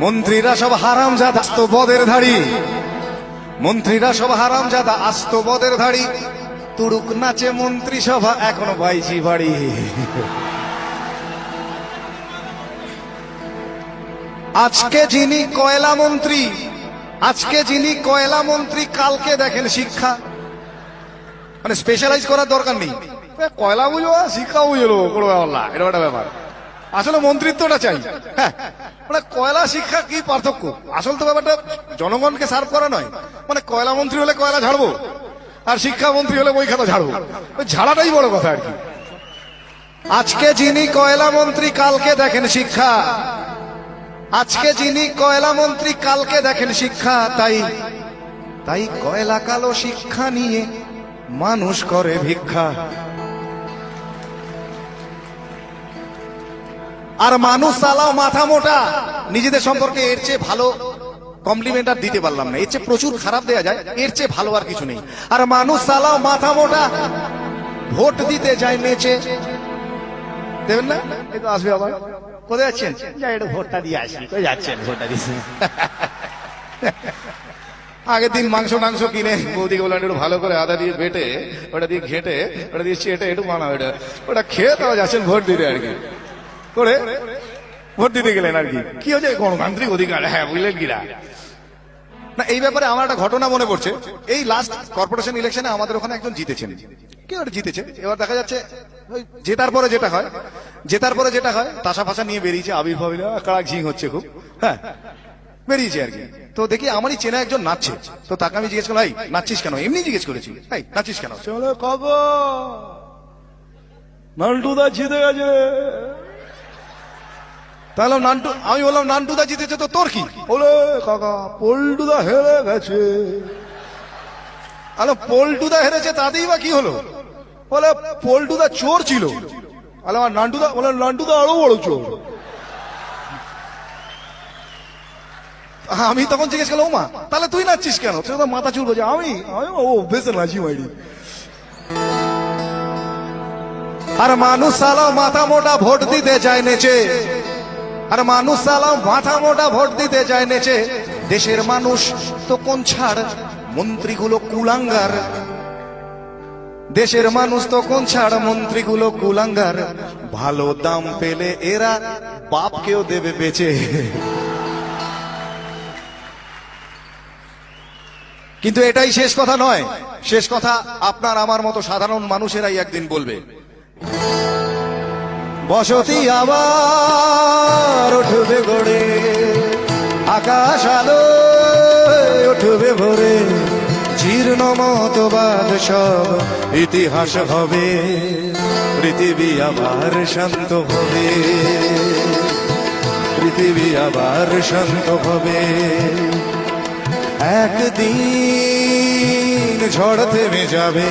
মন্ত্রীরা সব হারামজাদা আস্ত বদের ধাড়ি, মন্ত্রীরা সব হারামজাদা আস্ত বদের ধাড়ি, তুড়ুক নাচে মন্ত্রী সভা এখনো বাইজি বাড়ি। আজকে যিনি কয়লা মন্ত্রী, আজকে যিনি কয়লা মন্ত্রী, কালকে দেখেন শিক্ষা। মানে স্পেশালাইজ করার দরকার নেই, কয়লা বুঝো শিক্ষা বুঝলো কোনো ব্যাপার না, এটা একটা ব্যাপার। আসলে মন্ত্রিত্বটা চাই। হ্যাঁ, মানে কয়লা শিক্ষা কি পার্থক্য? আসল তো ব্যাপারটা জনগণকে সার্ভ করা নয়। মানে কয়লা মন্ত্রী হলে কয়লা ঝাড়বো, আর শিক্ষা মন্ত্রী হলে বই খাতা ঝাড়বো, ওই ঝাড়াটাই বড় কথা আর কি। আজকে যিনি কয়লা মন্ত্রী, কালকে দেখেন শিক্ষা। আজকে যিনি কয়লা মন্ত্রী, কালকে দেখেন শিক্ষা। তাই তাই কয়লা কালো শিক্ষা নিয়ে মানুষ করে ভিক্ষা। আর মানুষ চালাও মাথা মোটা। নিজেদের সম্পর্কে এর চেয়ে ভালো কমপ্লিমেন্ট আর দিতে পারলাম না, এর চেয়ে প্রচুর খারাপ দেয়া যায়, এর চেয়ে ভালো আর কিছু নেই। আর মানুষ চালাও মাথা মোটা, ভোট দিতে যায় নেচে। দেবেন না? এই তো আসবে আবার। কোথায় যাচ্ছেন? যাই একটু ভোটটা দিয়ে আসি। কোথায় যাচ্ছেন? ভোটটা দিচ্ছি। আগের দিন মাংস টাংস কিনে বৌদিকে বললাম একটু ভালো করে আদা দিয়ে বেটে, ওটা দিয়ে ঘেটে, ওটা দিয়ে চেটে একটু বানাও, ওটা খেয়ে তাও যাচ্ছেন ভোট দিতে আর কি। করে ভোট দিতে গেলেন আর কি। কি হচ্ছে? গণতান্ত্রিক অধিকার, হ্যাঁ বুঝলেন কিনা না। এই ব্যাপারে আমার একটা ঘটনা মনে পড়ছে। এই লাস্ট কর্পোরেশন ইলেকশনে আমাদের ওখানে একজন জিতেছেন। কেউ জিতেছে, এবার দেখা যাচ্ছে জেতার পরে যেটা হয়, জেতার পরে যেটা হয় তাসা ফাঁসা নিয়ে বেরিয়েছে, আবির্ভাব কাড়াক ঝিং হচ্ছে খুব। হ্যাঁ, বেরিয়েছে আর কি। তো দেখি আমারই চেনা একজন নাচছে। তো তাকে আমি জিজ্ঞেস করলাম, এই নাচছিস কেন? এমনি জিজ্ঞেস করেছি, এই নাচছিস কেন? চলো কাকা, নান্টুদা জিতে গেছে। তাহলে নান্টু, আমি বললাম নান্টুদা জিতেছে তো তোর কি? বলে কাকা পল্টুদা হেরে গেছে। আলো পল্টুদা হেরেছে তাতেই বা কি হলো? বলে পল্টুদা চোর ছিল। আলো আর নান্টুদা, বলে নান্টুদা আরো বড় চোর। আমি তখন জিজ্ঞেস করলাম, মা তাহলে তুই নাচছিস কেন? তুই তো মাথা চুল করছে। আমি ও বেশ নাচি মাইরি। আর মানুষ সালাও মাথা মোটা ভোট দিতে যায় নেচে। আর মানুষ সালাও মাথা মোটা ভোট দিতে যায় নেচে। দেশের মানুষ তো কোন ছাড়, মন্ত্রীগুলো কুলাঙ্গার। দেশের মানুষ তো কোন ছাড়, মন্ত্রীগুলো কুলাঙ্গার। ভালো দাম পেলে এরা বাপকেও দেবে বেচে। কিন্তু এটাই শেষ কথা নয়। শেষ কথা আপনার আমার মতো সাধারণ মানুষেরাই একদিন বলবে। বসতি আবার উঠবে গড়ে, আকাশ আলো উঠবে ভরে। জীর্ণ মতবাদ সব ইতিহাস হবে, পৃথিবী আবার শান্ত হবে। পৃথিবী আবার শান্ত হবে। একদিন ঝড় থেমে যাবে,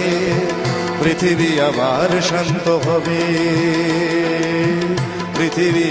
পৃথিবী আবার শান্ত হবে। পৃথিবী